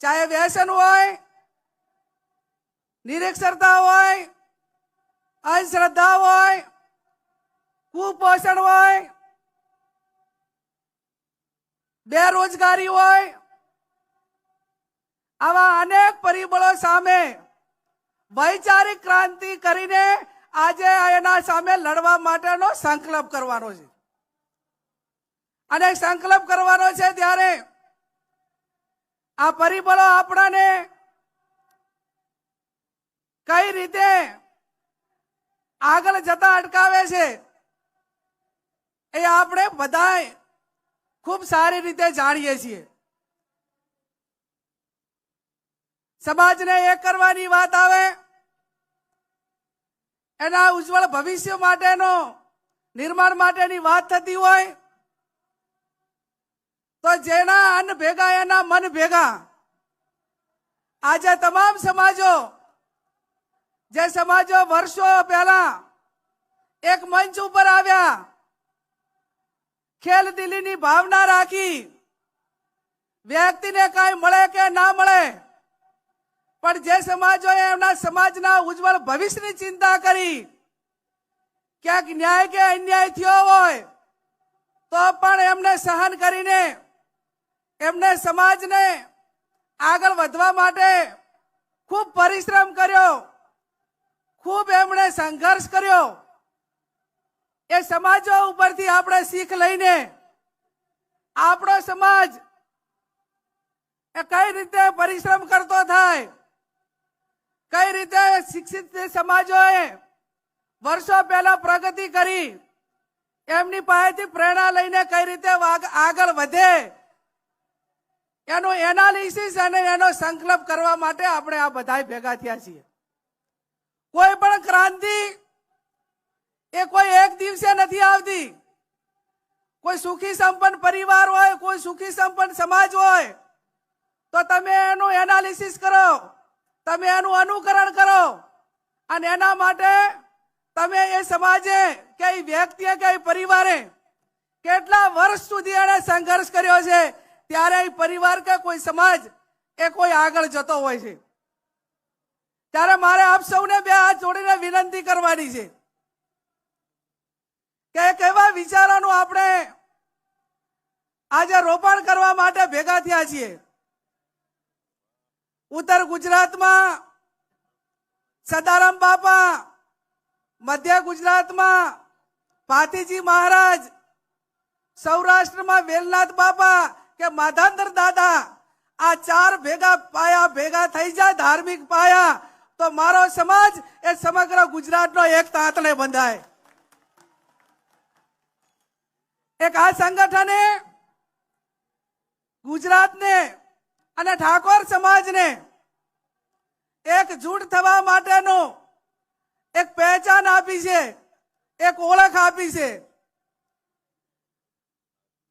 चाहे व्यसन होय, निरक्षरता होय, अंधश्रद्धा होय, कुपोषण होय, बेरोजगारी होय, आवा अनेक परिबळो सामे वैचारिक क्रांति करीने आजे एना सामे लड़वा माटेनो संकल्प करवानो छे अने संकल्प करवानो छे त्यारे आ परिबळो आपणाने कई रीते आगळ जता अटकावे छे ए आपणे बधाय खूब सारी रीते जाणीए छीए। समाज ने एक करवानी बात आवे एना उज्जवल भविष्य माटेनो निर्माण माटेनी बात थती होय तो जेना अन्न भेगा एना मन भेगा आज तमाम समाजों जे समाजों वर्षों पहला एक मंच ऊपर आव्या खेल दिलीनी भावना राखी व्यक्ति ने कई मळे के ना मळे पण जे समाजोए एमना समाजना उज्जवल भविष्यनी चिंता करी क्यांक न्याय के अन्याय थयो होय तो पण एमने सहन करीने एमने समाजने आगळ वधवा माटे खूब परिश्रम कर्यो, खूब एमणे संघर्ष कर्यो। ए समाजो उपरथी आपणे सीख लईने आपणो समाज ए कई रीते परिश्रम करतो थाय, कई रीते शिक्षित समाजोए वर्षों पहला प्रगति करी एमनी पासेथी प्रेरणा लईने कई रीते आगळ वधे एनो एनालिसिस अने एनो संकल्प करवा माटे आपणे आ बधाय भेगा थया छीए। कोई पण क्रांति ए कोई एक दिवसे नहीं आवती। कोई सुखी संपन्न परिवार होय, कोई सुखी संपन्न समाज होय तो तमे एनु एनालिसिस करो, तमे एनु अनुकरण करो अने एना माटे तमे ए समाजे के व्यक्तिए के परिवारे केटला वर्ष सुधी एने संघर्ष कर्यो छे त्यारे परिवार के कोई समाज ए कोई आगळ जतो होय छे। त्यारे मारे आप सौने बे हाथ जोड़ीने विनंती करवानी छे के केवा विचारोनुं आपणे आजे रोपण करवा माटे भेगा थया छीए। उत्तर गुजरात में सदाराम बापा, मध्य गुजरात में पातीजी महाराज, सौराष्ट्र में वेलनाथ बापा के माधांतर दादा आ चार भेगा पाया भेगा थई जाय धार्मिक पाया तो मारो समाज ए समग्र गुजरात नो एक तांतले बंधाय। एक आ संगठने गुजरात ने अने ठाकोर समाज ने एक जूट थवा माटेनो एक पहचान आपी छे, एक ओळख आपी छे।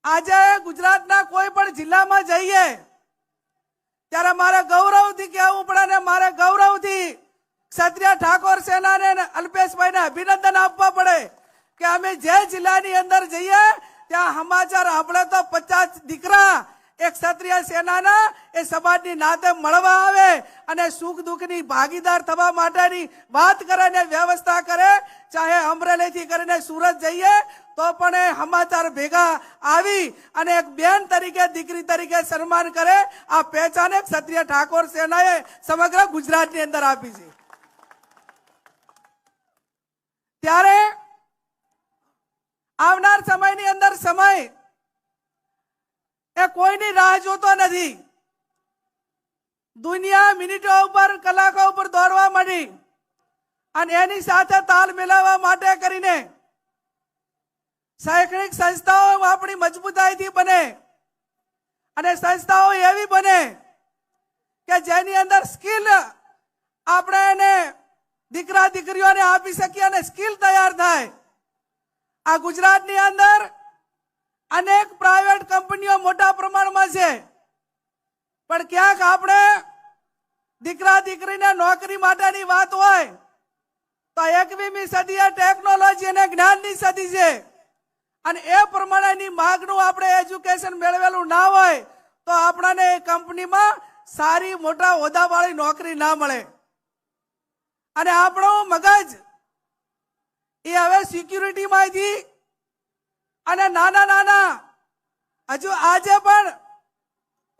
आज गुजरातना कोई पण जिल्ला में जईए त्यारे मारे गौरवथी कहेवुं पड़े ने मारे गौरवथी क्षत्रिय ठाकोर सेना ने अल्पेशभाई ने अभिनंदन आपवा पड़े के अमे जे जिल्लानी अंदर जईए त्यां समाचार आपणे तो 50 दीकरा एक क्षत्रिय सेनाना ए समाजनी नाते मळवा आवे अने सुख दुखनी भागीदार थवा माटेनी वात करे ने व्यवस्था करे। चाहे अमरेलीथी करीने सूरत जईए तो पण ए समाचार भेगा आवी अने एक बेन तरीके दीकरी तरीके सन्मान करे। आ पहचाने क्षत्रिय ठाकोर सेनाए समग्र गुजरातनी अंदर आपी छे। त्यारे आवनार समयनी अंदर समय ए कोईनी राह जोतो नथी। दुनिया मिनिटों पर कलाकों पर दौड़वा मळी अने एनी साथे ताल मिलाववा माटे करीने शैक्षणिक संस्थाओं अपनी मजबूताईथी बने अने संस्थाओं एवी बने के जेनी अंदर स्किल आपणे एने दीकरा दीकरीओने आपी सकीए अने स्किल तैयार थाय। आ गुजरातनी अंदर अनेक प्राइवेट कंपनीओ मोटा प्रमाण में छे पण क्यांक आपणे दीकरा दीकरीने नौकरी माटेनी वात होय तो 21મી સદીએ टेक्नोलॉजी अने ज्ञाननी सदी छे अने ए प्रमाणेनी मागनुं आपणे एज्युकेशन मेळवेलुं ना होय तो आपणाने कंपनी में સારી મોટા હોદ્દાવાળી નોકરી ના મળે અને આપણો મગજ એ હવે સિક્યુરિટીમાંથી અને નાના નાના હજુ આજે પણ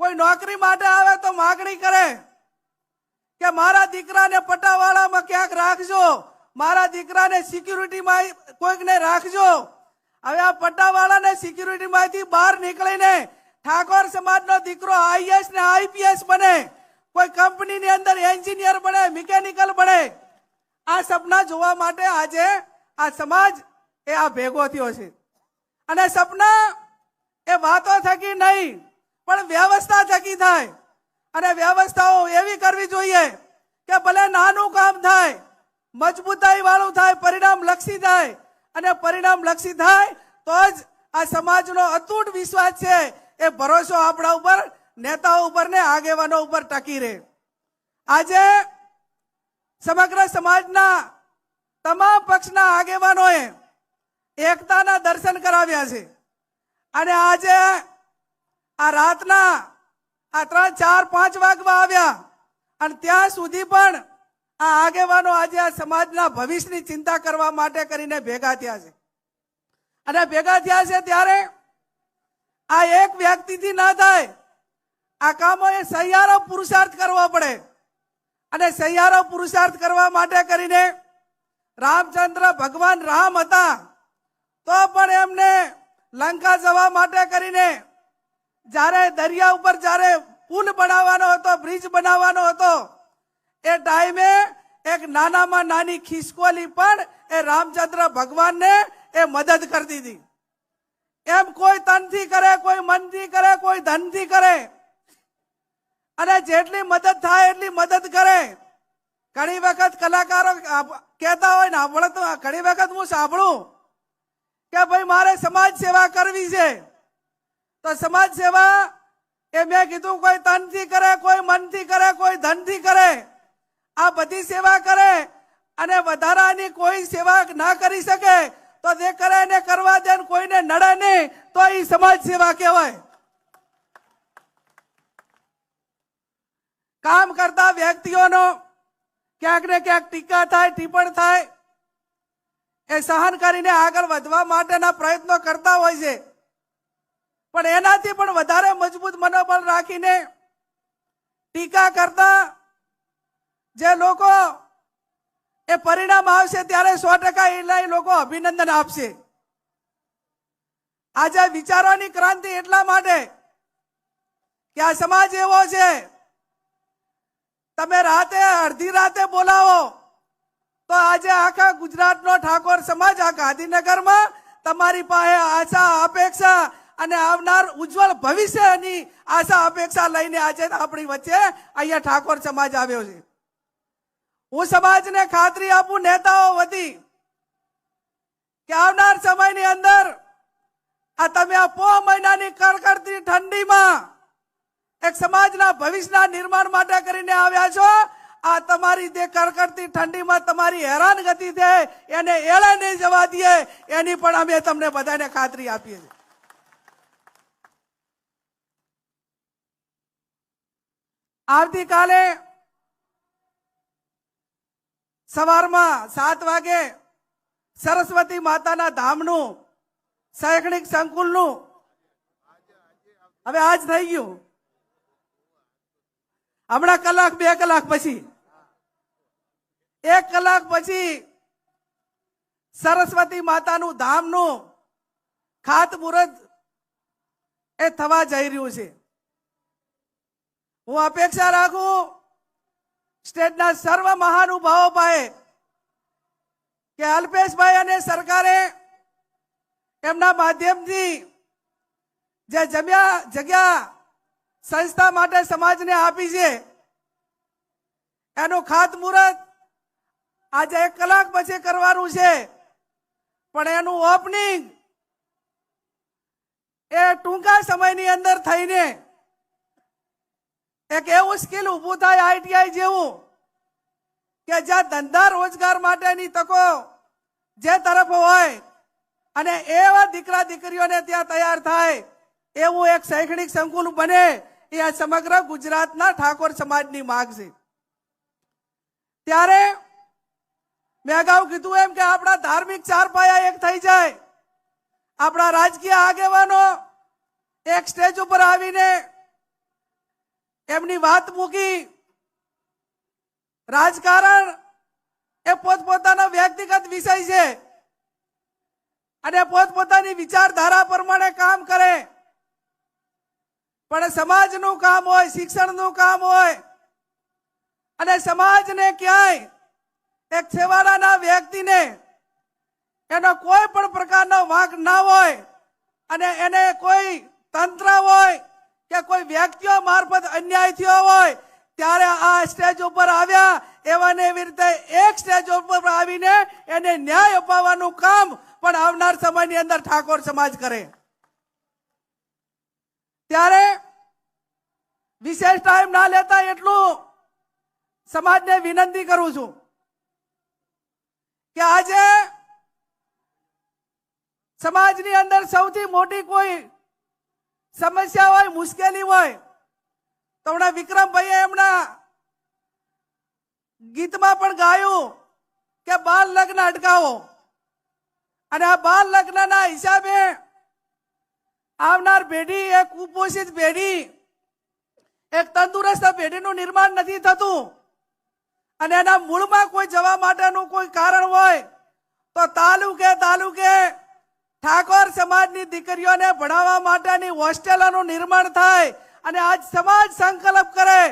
કોઈ નોકરી માટે આવે તો માગણી કરે કે મારા દીકરાને પટાવાળામાં ક્યાંક રાખજો, મારા દીકરાને સિક્યુરિટીમાં કોઈકને રાખજો. હવે આ પટ્ટાવાળાને સિક્યુરિટીમાંથી બહાર નીકળીને ઠાકોર સમાજનો દીકરો આઈએસ ને આઈપીએસ બને, કોઈ કંપનીની અંદર એન્જિનિયર બને, મિકેનિકલ બને. આ સપના જોવા માટે આજે આ સમાજ એ આ ભેગો થયો છે. અને સપના એ વાતો થકી નહીં પણ વ્યવસ્થા થકી થાય. અને વ્યવસ્થાઓ એવી કરવી જોઈએ કે ભલે નાનું કામ થાય, મજબૂતાઈ વાળું થાય, પરિણામ લક્ષી થાય. અને પરિણામ લક્ષી થાય તો જ આ સમાજનો અતૂટ વિશ્વાસ છે એ ભરોસો આપણા ઉપર, નેતાઓ ઉપર ને આગેવાનો ઉપર ટકી રહે. આજે સમગ્ર સમાજના તમામ પક્ષના આગેવાનોએ એકતાના દર્શન કરાવ્યા છે. અને આજે આ રાતના આ 3, 4, 5 વાગવા આવ્યા અને ત્યાં સુધી પણ આ આગેવાનો આજે આ સમાજના ભવિષ્યની ચિંતા કરવા માટે કરીને ભેગા થયા છે. અને ભેગા થયા છે ત્યારે આ એક વ્યક્તિથી ના થાય. આ કામો એ સહિયારો પુરુષાર્થ કરવો પડે. અને સહિયારો પુરુષાર્થ કરવા માટે કરીને રામચંદ્ર ભગવાન રામ હતા તો પણ એમને લંકા જવા માટે કરીને જ્યારે દરિયા ઉપર જ્યારે પુલ બનાવવાનો હતો, બ્રિજ બનાવવાનો હતો, એ ટાઈમે એક નાનામાં નાની ખિસકોલી પણ એ રામચંદ્ર ભગવાનને એ મદદ કરતી હતી. એમ કોઈ તનથી કરે, કોઈ મનથી કરે, કોઈ ધનથી કરે. અને જેટલી મદદ થાય એટલી મદદ કરે. ઘણી વખત કલાકારો કહેતા હોય ને, ઘણી વખત હું સાંભળું કે ભાઈ મારે સમાજ સેવા કરવી છે. તો સમાજ સેવા એ મેં કીધું કોઈ તનથી કરે, કોઈ મનથી કરે, કોઈ ધનથી કરે. આ બધી સેવા કરે અને વધારાની કોઈ સેવા ના કરી શકે તો જે કરે એને કરવા દે, કોઈને નડે નહીં તો એ સમાજ સેવા કહેવાય. કામ કરતા વ્યક્તિઓનો ક્યાંક ને ક્યાંક ટીકા થાય, ટિપ્પણ થાય, એ સહન કરીને આગળ વધવા માટેના પ્રયત્નો કરતા હોય છે. પણ એનાથી પણ વધારે મજબૂત મનોબળ રાખીને ટીકા કરતા જે લોકો એ પરિણામ આવશે ત્યારે 100% એ લોકો અભિનંદન આપશે. આજે વિચારોની ક્રાંતિ એટલા માટે કે આ સમાજ એવો છે, તમે રાતે અડધી રાતે બોલાવો તો આજે આખા ગુજરાતનો ઠાકોર સમાજ આ ગાંધીનગરમાં તમારી પાસે આશા, અપેક્ષા અને આવનાર ઉજ્જવળ ભવિષ્યની આશા અપેક્ષા લઈને આજે આપણી વચ્ચે અહીંયા ઠાકોર સમાજ આવ્યો છે. હું સમાજને ખાતરી આપું, નેતાઓ વતી, કે આવનાર સમયની અંદર આ તમે આ 6 મહિનાની કડકડતી ઠંડીમાં એક સમાજના ભવિષ્યના નિર્માણ માટે કરીને આવ્યા છો. આ તમારી જે કડકડતી ઠંડીમાં તમારી હેરાનગતિ છે એને એળે નહીં જવા દઈએ એની પણ અમે તમને બધાને ખાતરી આપીએ છીએ. આવતીકાલે સવારમાં 7 વાગે સરસ્વતી માતાના ધામનું શૈક્ષણિક સંકુલનું, હવે આજ થઈ ગયું, હમણાં કલાક 2 કલાક પછી 1 કલાક પછી સરસ્વતી માતાનું ધામનું ખાતમુહૂર્ત એ થવા જઈ રહ્યું છે. હું અપેક્ષા રાખું સ્ટેટના સર્વ મહાનુભાવો પાસે કે અલ્પેશભાઈ અને સરકારે એમના માધ્યમથી જે જગ્યા સંસ્થા માટે સમાજને આપી છે એનું ખાતમુહૂર્ત આજે 1 કલાક પછી કરવાનું છે. પણ એનું ઓપનિંગ એ ટૂંકા સમયની અંદર થઈને એક એવું સ્કિલ ઊભું થાય આઈટીઆઈ જેવું કે જ્યાં ધંધા રોજગાર માટેની તકો જે તરફ હોય અને એવા દીકરા દીકરીઓને ત્યાં તૈયાર થાય એવું એક શૈક્ષણિક સંકુલ બને એ આ સમગ્ર ગુજરાતના ઠાકોર સમાજની માંગ છે। ત્યારે મેં અગાઉ કીધું એમ કે આપણા ધાર્મિક ચાર પાયા એક થઈ જાય, આપણા રાજકીય આગેવાનો એક સ્ટેજ ઉપર આવીને એમની વાત મૂકી। રાજકારણ એ પોતપોતાનો વ્યક્તિગત વિષય છે અને પોતપોતાની વિચારધારા પ્રમાણે કામ કરે, પણ સમાજનું કામ હોય, શિક્ષણનું કામ હોય અને સમાજને ક્યાંય એક છેવાડાના વ્યક્તિને એનો કોઈ પણ પ્રકારનો વાંક ના હોય અને એને કોઈ તંત્ર હોય કે કોઈ વ્યક્તિઓ મારફત અન્યાય થયો હોય ત્યારે આ સ્ટેજ ઉપર આવ્યા એવાને એવી રીતે એક સ્ટેજ ઉપર આવીને એને ન્યાય અપાવવાનું કામ પણ આવનાર સમયની અંદર ઠાકોર સમાજ કરે। ત્યારે વિશેષ ટાઈમ ના લેતા એટલું સમાજને વિનંતી કરું છું કે આજે સમાજની અંદર સૌથી મોટી કોઈ સમસ્યા હોય, મુશ્કેલી હોય તો હમણાં વિક્રમભાઈએ એમના ગીતમાં પણ ગાયું કે બાળ લગ્ન અટકાવો, અને આ બાળ લગ્નના હિસાબે આવનાર પેઢી એક કુપોષિત પેઢી, એક તંદુરસ્ત પેઢીનું નિર્માણ નથી થતું અને એના મૂળમાં કોઈ જવા માટેનું કોઈ કારણ હોય તો તાલુકે ઠાકોર સમાજની દીકરીઓને ભણાવવા માટેની હોસ્ટેલોનું નિર્માણ થાય અને આજ સમાજ સંકલ્પ કરે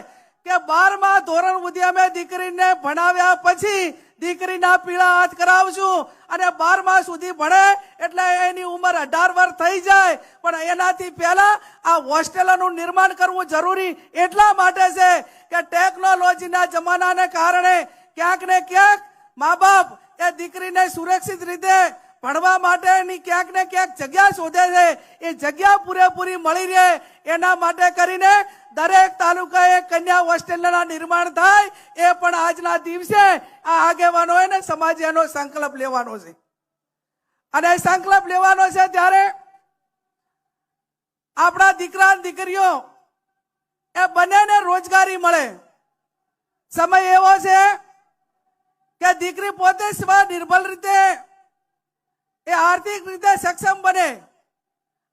કે 12મા ધોરણ સુધી અમે દીકરીને ભણાવ્યા પછી દીકરીના પીળા હાથ કરાવશું અને 12મા સુધી ભણે એટલે એની ઉંમર 18 વર્ષ થઈ જાય, પણ એનાથી પહેલા આ હોસ્ટેલોનું નિર્માણ કરવું જરૂરી એટલા માટે છે કે ટેકનોલોજીના જમાનાને કારણે ક્યાંક ને ક્યાંક મા બાપ એ દીકરીને સુરક્ષિત રીતે ભણવા માટેની ક્યાંક ને ક્યાંક જગ્યા શોધે છે। એ જગ્યા પૂરેપૂરી મળી રહે એના માટે કરીને દરેક તાલુકાએ કન્યા હોસ્ટેલના નિર્માણ થાય એ પણ આજના દિવસે આ આગેવાનોએ ને સમાજે એનો સંકલ્પ લેવાનો છે અને સંકલ્પ લેવાનો છે ત્યારે આપણા દીકરા અને દીકરીઓ એ બંનેને રોજગારી મળે। સમય એવો છે કે દીકરી પોતે સ્વનિર્ભર રીતે એ આર્થિક રીતે સક્ષમ બને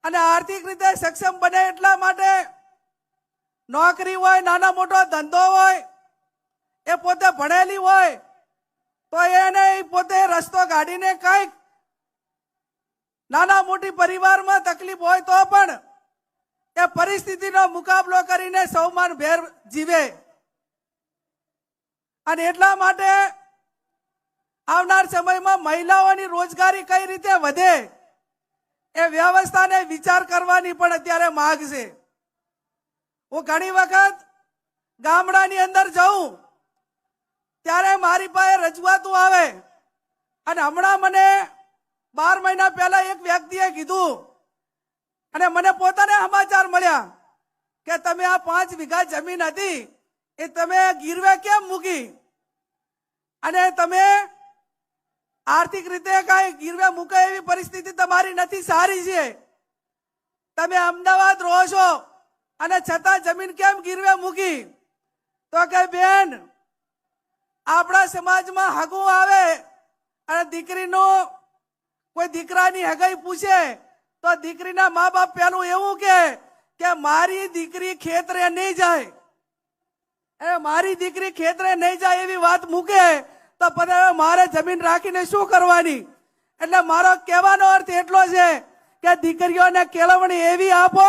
અને આર્થિક રીતે સક્ષમ બને એટલા માટે નોકરી હોય, નાનો મોટો ધંધો હોય, એ પોતે ભણેલી હોય તો એને પોતે રસ્તો કાઢીને કંઈક નાના મોટી પરિવારમાં તકલીફ હોય તો પણ એ પરિસ્થિતિનો મુકાબલો કરીને સૌમાનભેર જીવે અને એટલા માટે આવનાર સમયમાં મહિલાઓની રોજગારી કઈ રીતે વધે એ વ્યવસ્થાને વિચાર કરવાની પણ અત્યારે માંગ છે। હું ઘણી વખત ગામડાની અંદર જાઉં ત્યારે મારી પાસે રજૂઆતો આવે અને હમણાં મને 12 મહિના પહેલા એક વ્યક્તિએ કીધું અને મને પોતાને સમાચાર મળ્યા કે તમે આ 5 વીઘા જમીન હતી એ તમે ગીરવે કેમ મૂકી અને તમે આર્થિક રીતે કઈ ગીરવે મૂકે એવી પરિસ્થિતિ તમારી નથી સારી છે, તમે અમદાવાદ રહો છો અને છતાં જમીન કેમ ગીરવે મૂકી? તો કે બેન, આપણા સમાજમાં હગું આવે અને દીકરીનું કોઈ દીકરાની હગાઈ પૂછે તો દીકરીના મા બાપ પેલું એવું કે મારી દીકરી ખેતરે નહીં જાય, મારી દીકરી ખેતરે નહીં જાય એવી વાત મૂકે તો પછી મારે જમીન રાખીને શું કરવાની? એટલે મારો કહેવાનો અર્થ એટલો છે કે દીકરીઓને કેળવણી એવી આપો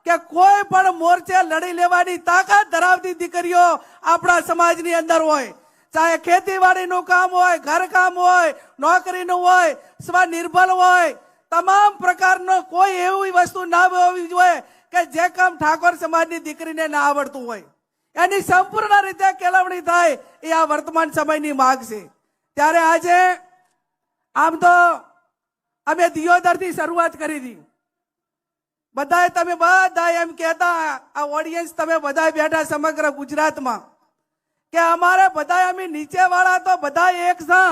કે કોઈ પણ મોરચે લડી લેવાની તાકાત ધરાવતી દીકરીઓ આપણા સમાજની અંદર હોય, ચાહે ખેતીવાડીનું કામ હોય, ઘરકામ હોય, નોકરીનું હોય, સ્વનિર્ભર હોય, તમામ પ્રકારનો કોઈ એવી વસ્તુ ના હોવી જોઈએ કે જે કામ ઠાકોર સમાજની દીકરીને ના આવડતું હોય એની સંપૂર્ણ રીતે કેળવણી થાય એ આ વર્તમાન સમયની માંગ છે। ત્યારે આજે આમ તો અમે દિયોદરથી શરૂઆત કરી હતી, બધાએ તમે બધા એમ કહેતા આ ઓડિયન્સ તમે બધા બેઠા સમગ્ર ગુજરાતમાં કે અમારે બધા અમે નીચે વાળા તો બધા એક છે,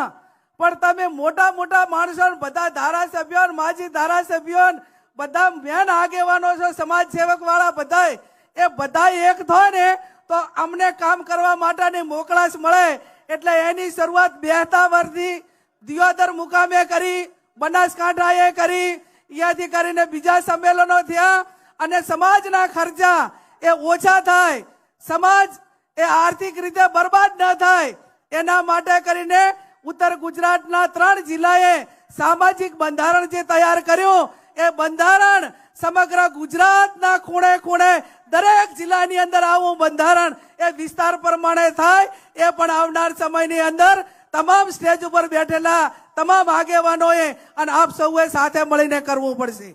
પણ તમે મોટા મોટા માણસો બધા ધારાસભ્યો, માજી ધારાસભ્યો, બધા મેન આગેવાનો છો, સમાજ સેવક વાળા બધા એ બધા એક થાય ને તો અમને કામ કરવા માટેની મોકળાશ મળે એટલે એની શરૂઆત 2000 દિયોદર મુકામે કરી, બનાસકાંઠાએ કરી, અહીંયાથી કરીને બીજા સંમેલનો થયા અને સમાજના ખર્ચા એ ઓછા થાય, સમાજ એ આર્થિક રીતે બરબાદ ન થાય એના માટે કરીને ઉત્તર ગુજરાતના 3 જિલ્લાએ સામાજિક બંધારણ જે તૈયાર કર્યું એ બંધારણ સમગ્ર ગુજરાતના ખૂણે ખૂણે દરેક જિલ્લાની અંદર આવું બંધારણ એ વિસ્તાર પ્રમાણે થાય એ પણ આવનાર સમયની અંદર તમામ સ્ટેજ ઉપર બેઠેલા તમામ આગેવાનોએ અને આપ સૌએ સાથે મળીને કરવું પડશે.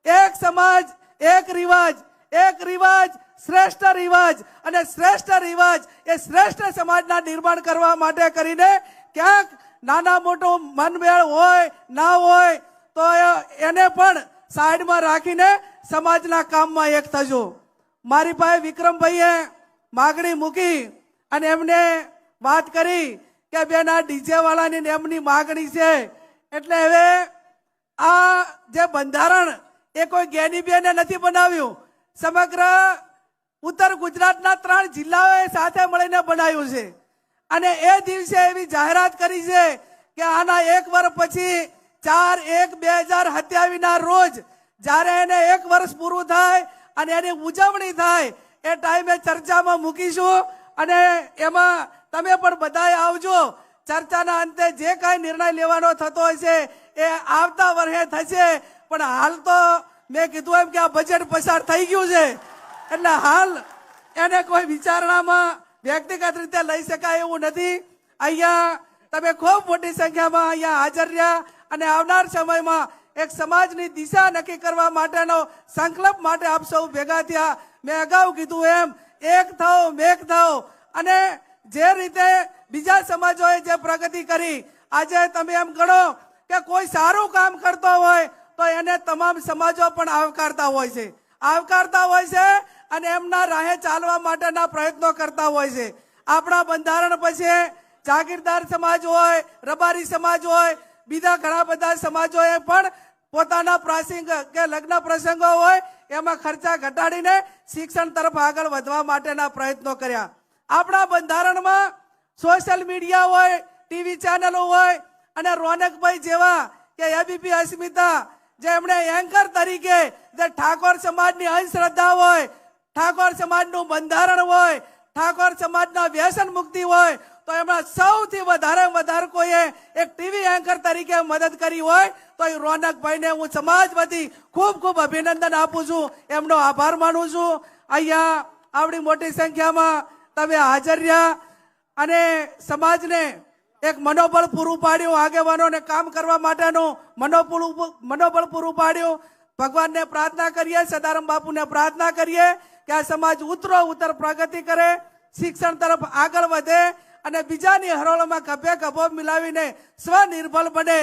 એક સમાજ એક રિવાજ શ્રેષ્ઠ રિવાજ અને શ્રેષ્ઠ રિવાજ એ શ્રેષ્ઠ સમાજના નિર્માણ કરવા માટે કરીને ક્યાંક નાના મોટું મનમેળ હોય ના હોય તો એને પણ સાઈડમાં રાખીને સમાજના કામમાં એક થજો. મારી પાસે વિક્રમભાઈએ માગણી મૂકી અને એમને વાત કરી કે બેન આ ડીજે વાળાની એમની માગણી છે એટલે હવે આ જે બંધારણ એ કોઈ જ્ઞાની બેને નથી બનાવ્યું, સમગ્ર ઉત્તર ગુજરાતના 3 જિલ્લાઓએ સાથે મળીને બનાવ્યું છે અને એ દિવસે એવી જાહેરાત કરી છે કે આના 1 વર્ષ પછી 4/1/2027 રોજ જ્યારે એને 1 વર્ષ પૂરું થાય અને એની ઉજવણી થાય એ ટાઈમે ચર્ચામાં મૂકીશું અને એમાં તમે પણ બધાએ આવજો. ચર્ચાના અંતે જે કાંઈ નિર્ણય લેવાનો થતો હશે એ આવતા વર્ષે થશે, પણ હાલ તો મેં કીધું એમ કે આ બજેટ પસાર થઈ ગયું છે એટલે હાલ એને કોઈ વિચારણામાં વ્યક્તિગત રીતે લઈ શકાય એવું નથી. અહીંયા તમે ખૂબ મોટી સંખ્યામાં અહીંયા હાજર રહ્યા અને આવનાર સમયમાં એક સમાજની દિશા નક્કી કરવા માટેનો સંકલ્પ માટે આપ સૌ ભેગા થયા. મેં અગાઉ કીધું એમ એક થાઓ મેક થાઓ અને જે રીતે બીજા સમાજોએ જે પ્રગતિ કરી આજે તમે એમ ગણો કે કોઈ સારું કામ કરતો હોય તો એને તમામ સમાજો પણ આવકારતા હોય છે અને એમના રાહે ચાલવા માટેના પ્રયત્નો કરતા હોય છે. આપણા બંધારણ પછી જાગીરદાર સમાજ હોય, રબારી સમાજ હોય, બીજા ઘણા બધા સમાજોએ પણ પોતાના પ્રસંગ કે લગ્ન પ્રસંગો હોય એમાં ખર્ચા ઘટાડીને શિક્ષણ તરફ આગળ વધવા માટેના પ્રયત્નો કર્યા. આપણા બંધારણમાં સોશિયલ મીડિયા હોય, ટીવી ચેનલો હોય અને રોનકભાઈ જેવા કે એબીપી અસ્મિતા જે એમણે એન્કર તરીકે જે ઠાકોર સમાજની અંધશ્રદ્ધા હોય, ઠાકોર સમાજનું બંધારણ હોય, ઠાકોર સમાજના વ્યસન મુક્તિ હોય તો એમાં સૌથી વધારે કોઈએ એક ટીવી એન્કર તરીકે મદદ કરી હોય તો એ રોનકભાઈને હું સમાજ વતી ખૂબ અભિનંદન આપું છું, એમનો આભાર માનું છું. અહીંયા આવડી મોટી સંખ્યામાં તમે હાજર રહ્યા અને સમાજને એક મનોબળ પૂરું પાડ્યું, આગેવાનોને કામ કરવા માટેનું મનોબળ પૂરું પાડ્યું. ભગવાનને પ્રાર્થના કરીએ, સદારામ બાપુને પ્રાર્થના કરીએ કે આ સમાજ ઉત્તર પ્રગતિ કરે, શિક્ષણ તરફ આગળ વધે અને બીજાની હરોળમાં ખભે ખભો મિલાવીને સ્વનિર્ભર બને.